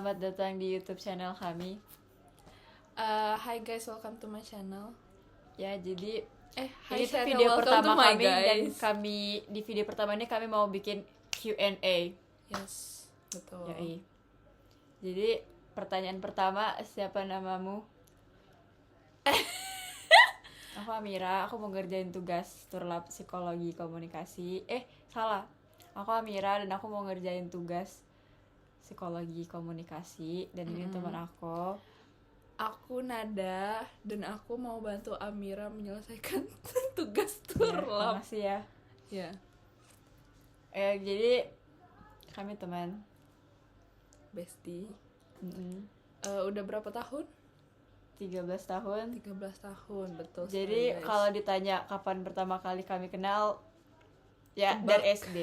selamat datang di YouTube channel kami. Hi guys, welcome to my channel. Ya, jadi Hi ini tuh channel, video welcome pertama to my kami dan guys. kami di video pertama ini kami mau bikin Q&A. Yes, betul. Yoi. Jadi pertanyaan pertama, siapa namamu? Aku Amira, aku mau ngerjain tugas turlap psikologi komunikasi. Salah. Aku Amira dan aku mau ngerjain tugas psikologi komunikasi dan ini teman aku. Aku Nada dan aku mau bantu Amira menyelesaikan tugas Ya, turlap. makasih ya. Ya. Jadi kami teman. Bestie. Mm-mm. Udah berapa tahun? 13 tahun. 13 tahun, betul. Jadi sekali, guys. kalau ditanya kapan pertama kali kami kenal, ya Tebak. dari SD.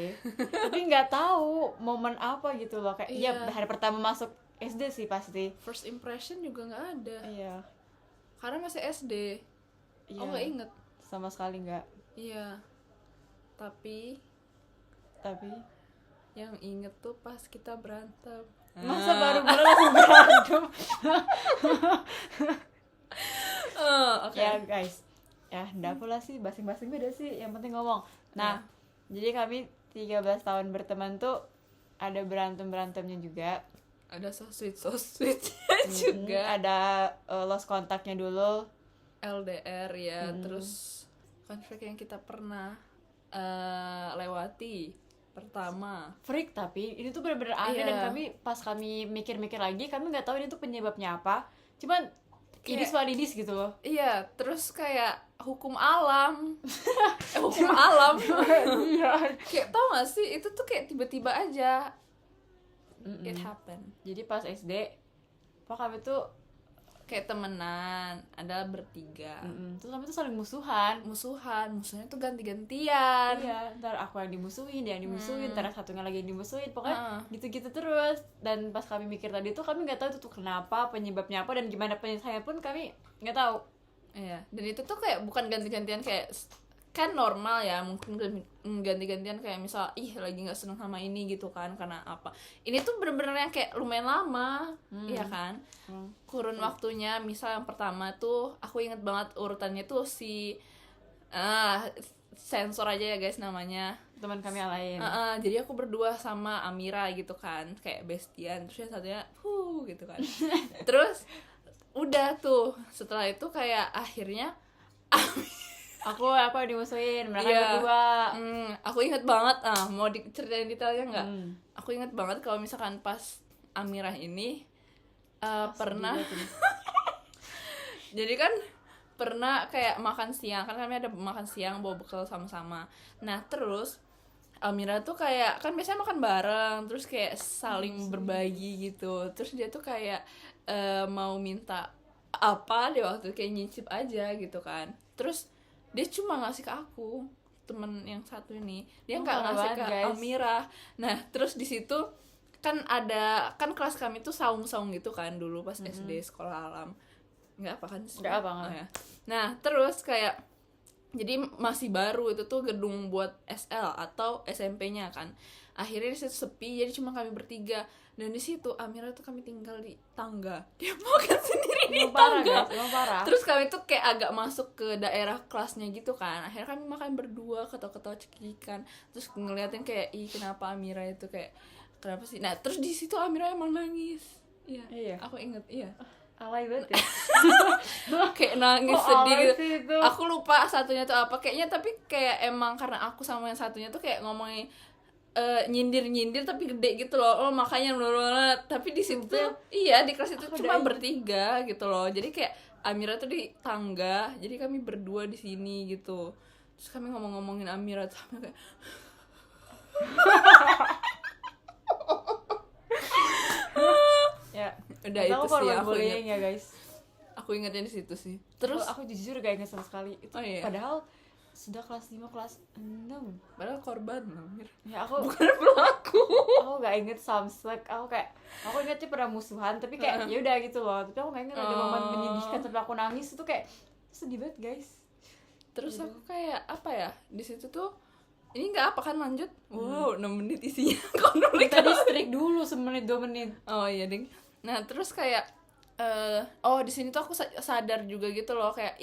Tapi nggak tahu momen apa gitu loh. Kayak Iya. ya hari pertama masuk SD sih pasti. First impression juga nggak ada, Iya. karena masih SD. Iya. Oh, nggak inget. Sama sekali nggak. Iya. Tapi yang inget tuh pas kita berantem. masa baru mulai langsung berantem. Oke. Ya guys, ya ndak pula sih, basing-basing beda sih, yang penting ngomong. Nah, jadi kami 13 tahun berteman tuh ada berantem-berantemnya juga. Ada so sweet juga. Ada lost kontaknya dulu. LDR ya. Terus konflik yang kita pernah lewati pertama. Freak, tapi ini tuh bener-bener aneh. Iya. Dan pas kami mikir-mikir lagi, kami nggak tahu ini tuh penyebabnya apa. Cuman Kayak- idis walidis gitu loh. Iya, terus kayak hukum alam. Hukum alam. Iya. Kayak tau gak sih, itu tuh kayak tiba-tiba aja. It happened. Jadi pas SD, kami tuh Kayak temenan, adalah bertiga. terus kami tuh saling musuhan. Musuhnya tuh ganti-gantian. Iya, ntar aku yang dimusuhin, dia yang dimusuhin, ntar satunya lagi yang dimusuhin, pokoknya gitu-gitu terus. Dan pas kami mikir tadi tuh kami nggak tahu itu tuh kenapa, penyebabnya apa, dan gimana penyelesaiannya pun kami nggak tahu. Iya, dan itu tuh kayak bukan ganti-gantian kayak kan normal ya, mungkin ganti-gantian kayak misal lagi nggak seneng sama ini gitu kan, karena apa. Ini tuh bener-bener yang kayak lumayan lama, iya kan. Kurun waktunya, misal yang pertama tuh aku inget banget urutannya tuh si sensor aja ya guys namanya. Teman kami yang lain. Jadi aku berdua sama Amira gitu kan, kayak bestian. Terus yang satunya gitu kan. Terus udah tuh, setelah itu kayak akhirnya Aku yang dimusuhin, mereka Iya. berdua. Aku inget banget, mau diceritain detailnya nggak? Hmm. Aku inget banget kalau misalkan pas Amirah ini pernah, jadi kan pernah kayak makan siang, kan kami ada makan siang bawa bekal sama-sama. Nah terus Amirah tuh kayak kan biasanya makan bareng, terus kayak saling berbagi gitu. Terus dia tuh kayak mau minta apa deh waktu itu, kayak nyicip aja gitu kan. Terus dia cuma ngasih ke aku, temen yang satu ini, dia nggak parah ngasih banget, ke guys. Amira. Nah terus di situ kan kelas kami tuh saung-saung gitu kan dulu pas SD sekolah alam, nggak apa kan? Nggak apa, nggak. Oh, ya. Nah terus kayak jadi masih baru itu tuh gedung buat SL atau SMP-nya kan. Akhirnya di situ sepi, jadi cuma kami bertiga. Dan di situ Amira tuh kami tinggal di tangga. Dia makan sendiri di Emang parah tangga. guys, emang parah. Terus kami tuh kayak agak masuk ke daerah kelasnya gitu kan. Akhirnya kami makan berdua, ketawa-ketawa cekikikan. Terus ngeliatin kayak, kenapa Amira itu kayak kenapa sih? Nah, terus di situ Amira emang nangis. Iya. Aku inget, iya. Alay banget ya. Kayak nangis Kok sedih alay gitu. sih itu? Aku lupa satunya tuh apa kayaknya, tapi kayak emang karena aku sama yang satunya tuh kayak ngomongin nyindir tapi gede gitu loh. Makanya tapi di situ tuh, iya di kelas itu Aku cuma udah bertiga gitu loh. Jadi kayak Amira tuh di tangga, jadi kami berdua di sini gitu. Terus kami ngomongin Amira tuh kayak Ya, udah atau itu aku sih korban aku bullying inget. ya guys. Aku ingetnya di situ sih. Terus Terus aku jujur gak inget sama sekali itu. Oh, iya. Padahal sudah kelas 5, kelas 6. padahal korban Amir. Ya aku Bukan pelaku. aku gak inget samsek. Aku ingetnya pernah musuhan, tapi kayak ya udah gitu loh. Tapi aku gak inget ada momen menyedihkan sampai aku nangis itu kayak sedih banget guys. Terus aku kayak apa ya, di situ tuh ini nggak apa kan lanjut. Wow, 6 menit isinya konflik. Tadi strik dulu 1 menit 2 menit. Oh iya ding. Nah terus kayak di sini tuh aku sadar juga gitu loh, kayak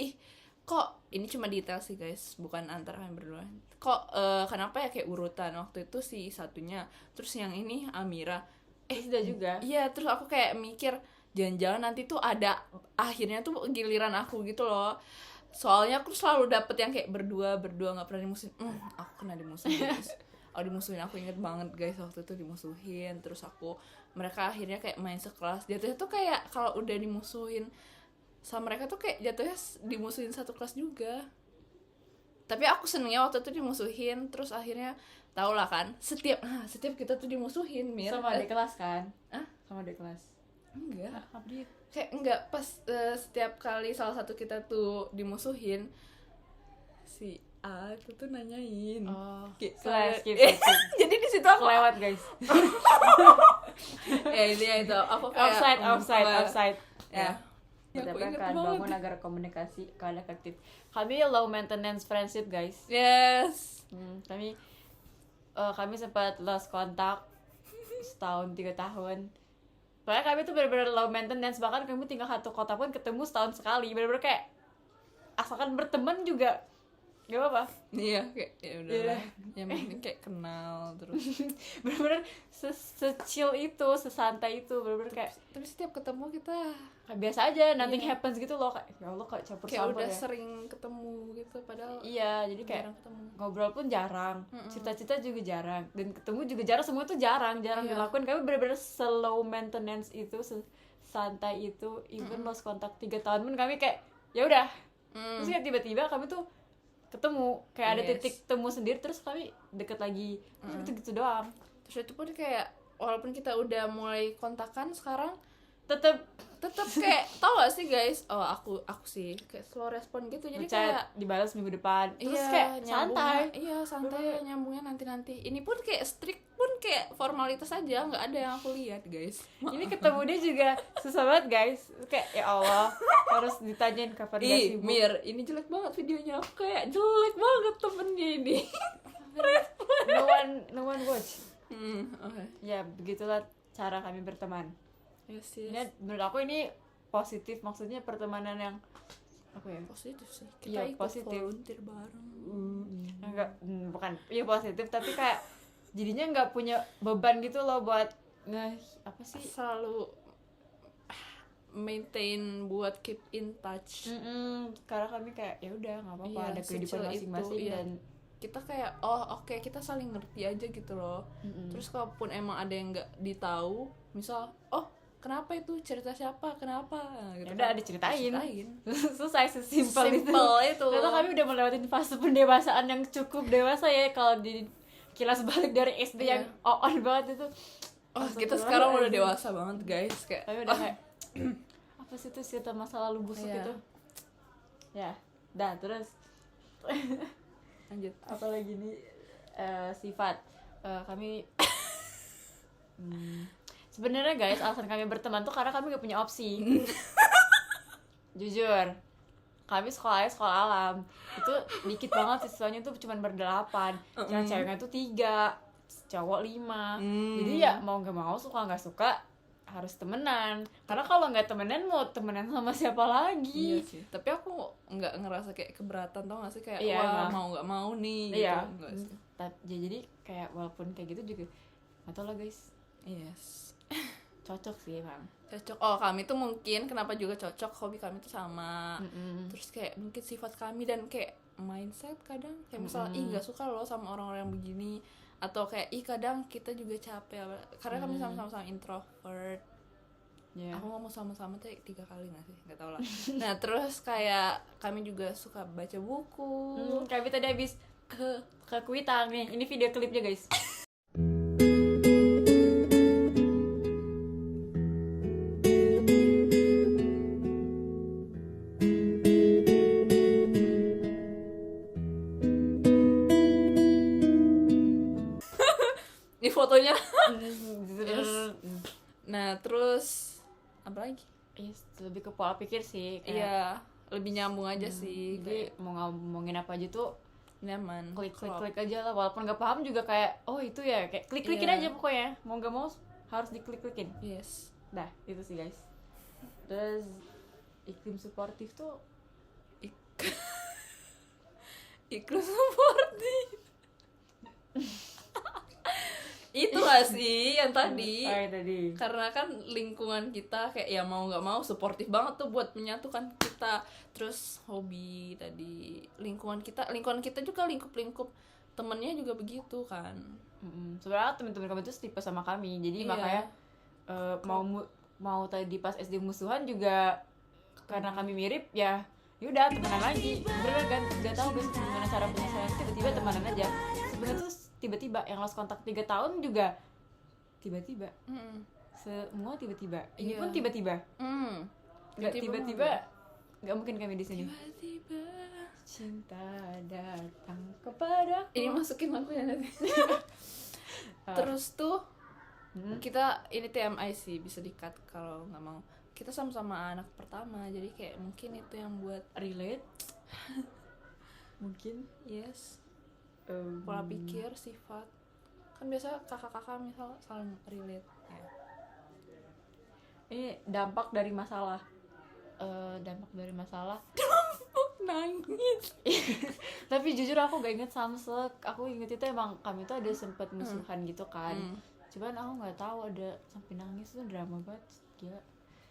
kok ini cuma detail sih guys, bukan antara kami berdua, kok kenapa ya kayak urutan waktu itu si satunya, terus yang ini Amira sudah juga. Iya, terus aku kayak mikir jangan-jangan nanti tuh ada akhirnya tuh giliran aku gitu loh. Soalnya aku selalu dapet yang kayak berdua nggak pernah dimusuhin. Aku kena dimusuhin guys. Dimusuhin, aku inget banget guys waktu itu dimusuhin. Terus mereka akhirnya kayak main sekelas. Jatuhnya tuh kayak kalau udah dimusuhin sama mereka tuh kayak jatuhnya dimusuhin satu kelas juga. Tapi aku senengnya waktu itu dimusuhin. Terus akhirnya tau lah kan, setiap kita tuh dimusuhin, Mir. Sama adik kelas kan? Sama adik kelas. Enggak. Update. Kayak enggak, pas setiap kali salah satu kita tuh dimusuhin, si A itu tuh nanyain. Kayak skip. Jadi di situ aku lewat guys. ya itu aku kayak offside. Ya. Tapi kan bangun agar komunikasi kalian efektif. Kami low maintenance friendship guys. Yes. Kami sempat lost kontak setahun 3 tahun. Soalnya kami tuh benar-benar low maintenance, bahkan kami tinggal satu kota pun ketemu setahun sekali. Benar-benar kayak asalkan berteman juga gak apa-apa. Iya, kayak ya udah lah. Yang penting kayak kenal terus. Benar-benar se-chill itu, sesantai itu, benar-benar kayak. Tapi setiap ketemu kita kayak biasa aja, nothing happens gitu loh, kayak ya Allah kayak campur kayak campur udah ya. sering ketemu gitu, padahal Iya, jadi kayak ketemu. ngobrol pun jarang, cerita-cerita juga jarang, dan ketemu juga jarang, semua tuh jarang dilakuin. Kami bener-bener slow maintenance itu, santai itu, even lost kontak 3 tahun pun kami kayak ya udah. Terus kayak tiba-tiba kami tuh ketemu, kayak ada titik temu sendiri, terus kami deket lagi, terus gitu doang. Terus itu pun kayak walaupun kita udah mulai kontakan sekarang, tetep kayak tau gak sih guys, aku sih kayak slow respon gitu, jadi kayak dibalas minggu depan, terus kayak santai. Santai, nyambungnya nanti. Ini pun kayak strict pun kayak formalitas aja, nggak ada yang aku lihat guys. Ini ketemu dia juga susah banget guys, kayak ya Allah harus ditanyain kapan dia sibuk. Mir, ini jelek banget videonya, aku kayak jelek banget temennya ini. no one watch. Okay. Ya begitulah cara kami berteman. Yes. Ini menurut aku ini positif, maksudnya pertemanan yang apa ya? Positif sih. Kita ikut positif. volunteer bareng. Enggak, bukan. Iya positif, tapi kayak jadinya nggak punya beban gitu loh buat apa sih? Selalu maintain buat keep in touch. Karena kami kayak ya udah nggak apa-apa, ada kehidupan masing-masing itu, dan kita kayak oke, kita saling ngerti aja gitu loh. Terus kalaupun emang ada yang nggak ditahu, misal kenapa itu, cerita siapa, kenapa gitu, udah diceritain. Selesai, sesimpel itu. Ternyata kami udah melewati fase pendewasaan yang cukup dewasa ya, kalau di kilas balik dari SD yang on banget itu. Kita sekarang udah dewasa banget guys, kayak tapi udah kayak apa sih itu cerita masa lalu busuk itu ya. Terus lanjut, apalagi nih sifat kami sebenarnya guys, alasan kami berteman tuh karena kami gak punya opsi. Jujur, kami sekolahnya sekolah alam, itu dikit banget siswanya tuh cuma ber8, yang ceweknya tuh 3, cowok 5. Jadi ya mau gak mau, suka gak suka harus temenan, karena kalau nggak temenan mau temenan sama siapa lagi. Iya sih. Tapi aku nggak ngerasa kayak keberatan, tau nggak sih, kayak mau nggak mau nih gitu. Enggak sih. Jadi kayak walaupun kayak gitu juga nggak tau lah guys. Yes. Cocok sih emang. Cocok. Kami tuh mungkin kenapa juga cocok, hobi kami tuh sama. Terus kayak mungkin sifat kami dan kayak mindset kadang kayak misal nggak suka loh sama orang-orang yang begini, atau kayak kadang kita juga capek karena kami sama-sama introvert. Aku ngomong sama-sama tuh 3 kali nggak sih, nggak tau lah. Nah terus kayak kami juga suka baca buku. Kami tadi habis ke Kuitang nih, ini video klipnya guys. Ini fotonya. Nah terus apa lagi? Lebih ke pola pikir sih. Iya, lebih nyambung aja sih. Jadi mau ngomongin apa aja tuh nyaman, klik aja lah, walaupun nggak paham juga kayak itu ya, kayak klik-klikin aja pokoknya, mau nggak mau harus diklik-klikin. Yes. Dah itu sih guys. Terus iklim suportif tuh iklim supportive itu gak sih yang tadi. tadi Karena kan lingkungan kita kayak ya mau nggak mau suportif banget tuh buat menyatukan kita. Terus hobi tadi, lingkungan kita juga lingkup temennya juga begitu kan. Sebenarnya teman-teman kami tuh tipe sama kami, jadi Iya. makanya mau tadi pas SD musuhan juga karena kami mirip ya udah temenan lagi. Bener kan, nggak tahu guys gimana cara penyelesaian, tiba-tiba temenan aja. Sebenarnya tuh tiba-tiba yang lost kontak 3 tahun juga tiba-tiba. Semua tiba-tiba. Ini Iya. pun tiba-tiba. Nggak tiba-tiba, nggak mungkin kami di sini. Tiba-tiba Cinta datang kepadaku. ini masukin lagunya nanti. Terus tuh kita ini TMI sih, bisa di-cut kalau nggak mau. Kita sama-sama anak pertama, jadi kayak mungkin itu yang buat relate. Mungkin yes, pola pikir, sifat. Kan biasa kakak-kakak misal saling relate ya. ini dampak dari masalah. Nangis. Tapi jujur aku gak inget Samsek. Aku inget itu emang kami tuh ada sempet musuhan gitu kan. Cuman aku nggak tahu ada sampai nangis, tuh drama banget gila.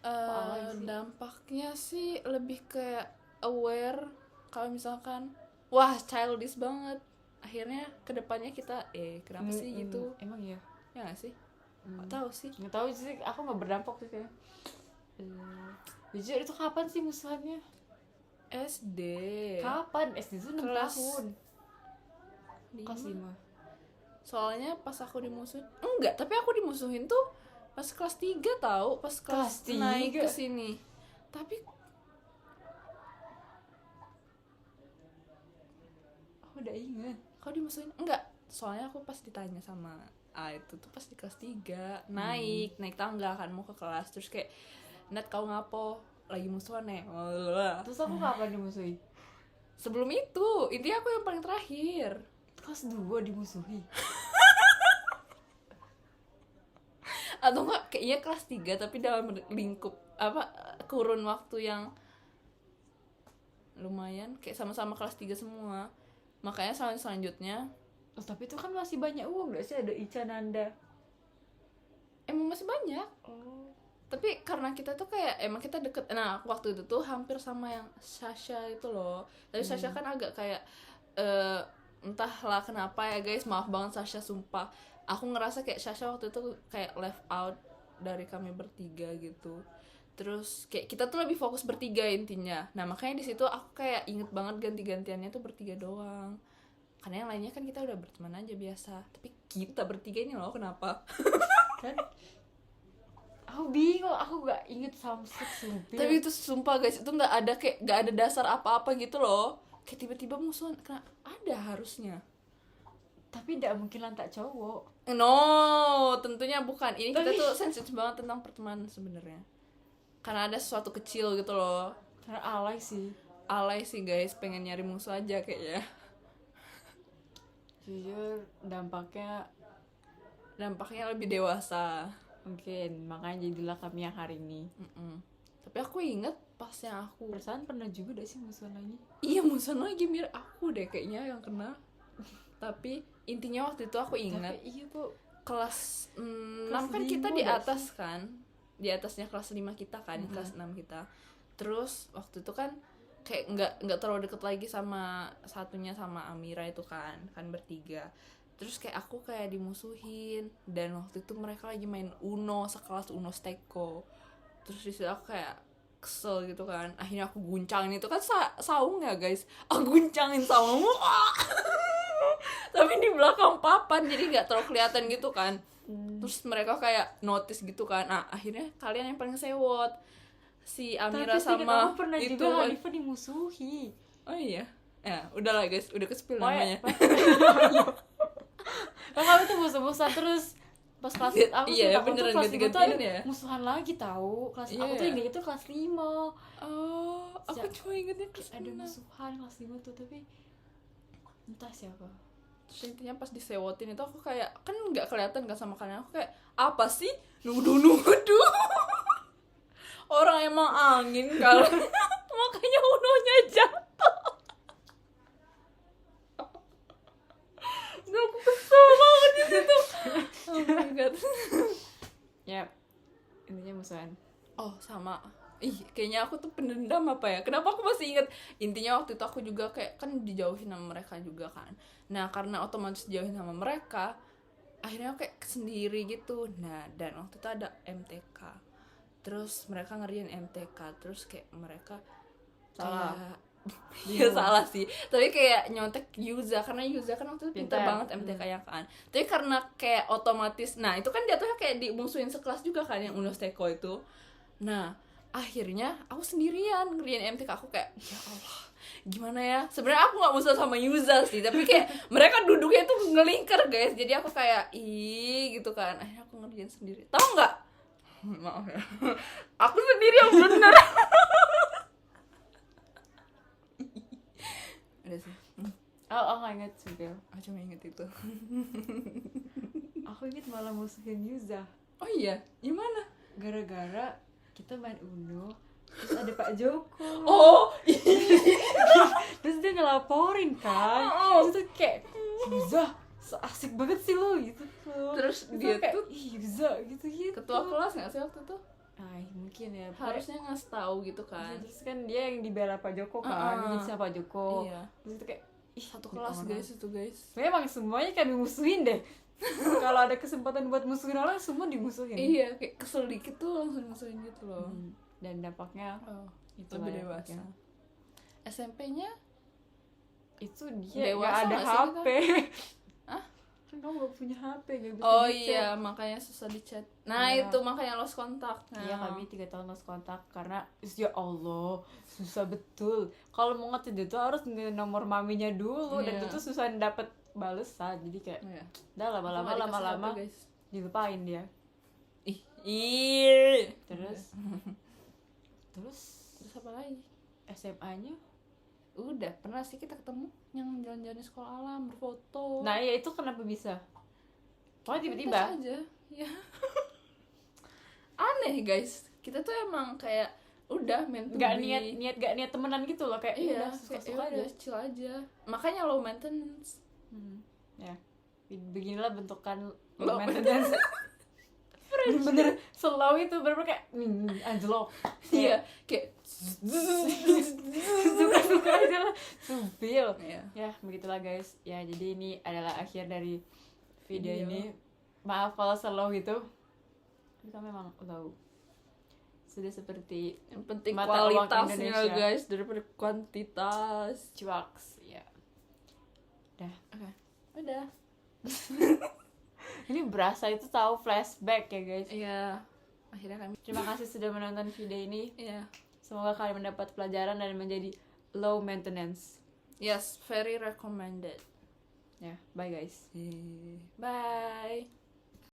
Alay sih. Dampaknya sih lebih kayak aware kalau misalkan wah childish banget, akhirnya kedepannya kita kenapa sih gitu. Emang ya Ya nggak sih? Nggak tahu sih. nggak tahu sih, aku nggak berdampak sih kayak. Jujur itu kapan sih musuhannya? SD Kapan? SD tuh 6 Kelas tahun. 5. Kelas 5. Soalnya pas aku dimusuhin enggak, tapi aku dimusuhin tuh pas kelas 3 tahu, pas kelas Kelas 3? naik ke sini. Tapi Aku udah inget. kau dimusuhin enggak? Soalnya aku pas ditanya sama itu tuh pas di kelas 3 naik tangga kan mau ke kelas, terus kayak Nat kau ngapo lagi musuhan nih. Terus aku kapan dimusuhi? Sebelum itu intinya aku yang paling terakhir. Kelas 2 dimusuhi. Atau enggak kayaknya kelas 3 tapi dalam lingkup kurun waktu yang lumayan kayak sama-sama kelas 3 semua. Makanya selanjutnya Tapi itu kan masih banyak uang gak sih, ada Ica Nanda. emang masih banyak. Tapi karena kita tuh kayak emang kita deket. Nah waktu itu tuh hampir sama yang Sasha itu loh. Tapi Sasha kan agak kayak entahlah kenapa ya guys, maaf banget Sasha sumpah. Aku ngerasa kayak Sasha waktu itu kayak left out dari kami bertiga gitu. Terus kayak kita tuh lebih fokus bertiga intinya. Nah makanya di situ aku kayak inget banget ganti-gantiannya tuh bertiga doang. Karena yang lainnya kan kita udah berteman aja biasa. Tapi kita bertiga ini loh kenapa? Kan aku bingung, aku gak inget Samsek sumpah. Tapi itu sumpah guys, itu nggak ada dasar apa-apa gitu loh. Kayak tiba-tiba musuhan, karena ada harusnya. Tapi gak mungkin lantak cowok. No, tentunya bukan. Ini kita Tapi tuh sensitif banget tentang pertemanan sebenarnya. Karena ada sesuatu kecil gitu loh. Karena alay sih. Alay sih guys, pengen nyari musuh aja kayaknya. Jujur dampaknya Lebih dewasa. mungkin makanya jadilah kami yang hari ini. Tapi aku inget pas yang aku Perasaan pernah juga gak sih musuhan lagi? iya musuhan lagi mirip aku deh kayaknya yang kena. Tapi intinya waktu itu aku inget Tapi iya tuh kelas 6 Kelas kan kita 5 di gak atas kan, di atasnya kelas 5 kita kan, kelas 6 kita. Terus waktu itu kan kayak nggak terlalu deket lagi sama satunya, sama Amira itu kan bertiga. Terus kayak aku kayak dimusuhin, dan waktu itu mereka lagi main Uno, sekelas Uno Steko. Terus disitu aku kayak kesel gitu kan, akhirnya aku guncangin itu kan saung ya guys, aku guncangin saung. Tapi di belakang papan jadi nggak terlalu kelihatan gitu kan. Terus mereka kayak notice gitu kan. Nah akhirnya kalian yang paling sewot, si Amira tapi sama aku pernah itu juga kan. Hanifah dimusuhi. Oh iya ya udahlah guys, udah ke-spill namanya. Kami tuh musuh-musuhan terus pas kelas aku Iya, aku tuh beneran kelas 5 tuh ada ganti-gantian ya. musuhan lagi tahu. Kelas Iya. aku tuh ingat itu kelas 5. Oh aku Sejak- cuma ingetnya kelas Ada 6. musuhan kelas 5 tuh, tapi entah siapa. Terus intinya pas disewotin itu aku kayak kan nggak kelihatan kan sama kalian, aku kayak apa sih nuduh orang emang angin kalau makanya Unonya jatuh. Nggak, aku kesel banget di situ. Oh my god. Ya, intinya musuhan. Oh sama. Kayaknya aku tuh pendendam apa ya? Kenapa aku masih ingat? Intinya waktu itu aku juga kayak kan dijauhin sama mereka juga kan. Nah karena otomatis dijauhin sama mereka, akhirnya aku kayak sendiri gitu. Nah dan waktu itu ada MTK. Terus mereka ngerjain MTK. Terus kayak mereka Salah. Iya salah sih. Tapi kayak nyontek Yuza. Karena Yuza kan waktu itu pintar Pintar. banget MTK-nya kan. Tapi karena kayak otomatis, nah itu kan jatuhnya kayak dimusuhin sekelas juga kan yang Unos Teko itu. Nah akhirnya aku sendirian ngerjain MTK. Aku kayak ya Allah gimana ya, sebenarnya aku nggak musuh sama Yuza sih, tapi kayak mereka duduknya tuh ngelingkar guys, jadi aku kayak gitu kan. Akhirnya aku ngerjain sendiri, tau nggak? Maaf ya, aku sendiri yang bener. Udah sih. Oh nggak inget juga. Aku cuma inget itu. Aku inget malah musuhin Yuza. Oh iya, gimana? Gara-gara kita main Uno, terus ada Pak Joko. Oh Terus dia ngelaporin kan. Terus tuh kayak Yuza, so asik banget sih lo gitu. Terus Terus dia kayak, tuh ih Yuza gitu-gitu. ketua kelas nggak sih waktu itu? Ay, mungkin ya. Harusnya ngasih tahu gitu kan. Terus kan dia yang dibela Pak Joko kan, jadi sama Pak Joko. Iya. Terus itu kayak Satu kelas guys itu guys. memang semuanya kami musuhin deh. Kalau ada kesempatan buat musuhin orang, semua dimusuhin. Iya, kayak kesel dikit tuh langsung musuhin gitu loh. Dan dampaknya Itu itu lebih dewasa. SMP-nya itu dia Dewasa nggak ada nggak sih HP. Hah? Kan kamu nggak punya HP, nggak bisa oh di-chat. iya, makanya susah di chat. Nah, Iya. itu makanya lost kontak. Nah. Iya, kami 3 tahun lost kontak karena ya Allah susah betul. Kalau mau nge-chat itu harus nomor maminya dulu dan Iya. itu tuh susah dapet balesan. Jadi kayak Iya. udah lama-lama Aku nggak dikasih lama-lama HP, guys. dilupain dia. Ih. Terus terus Terus apa lagi? SMA-nya. Udah, pernah sih kita ketemu yang jalan-jalan di sekolah alam, berfoto. Nah, ya itu kenapa bisa? Pokoknya tiba-tiba. Pintas aja. Ya. Aneh, guys. Kita tuh emang kayak udah meant to Gak be. niat temenan gitu loh, kayak Iya, udah suka-suka kayak aja. udah chill aja. Makanya low maintenance. Ya, beginilah bentukan Low maintenance. Bener-bener slow itu, bener-bener kayak anjlok. Iya, kayak Suka-suka aja lah, subil. Iya. Ya, begitulah guys. Ya, jadi ini adalah akhir dari video Video. ini. Maaf kalau slow gitu. Tapi kami memang tahu sudah seperti yang penting mata uang kualitasnya Indonesia. guys daripada kuantitas. cuaks. Ya. Dah. Udah. Ini berasa itu tahu flashback ya guys. Iya. Akhirnya kami. Terima kasih sudah menonton video ini. Iya. Semoga kalian mendapat pelajaran dan menjadi low maintenance. Yes, very recommended. Ya, bye guys. Bye.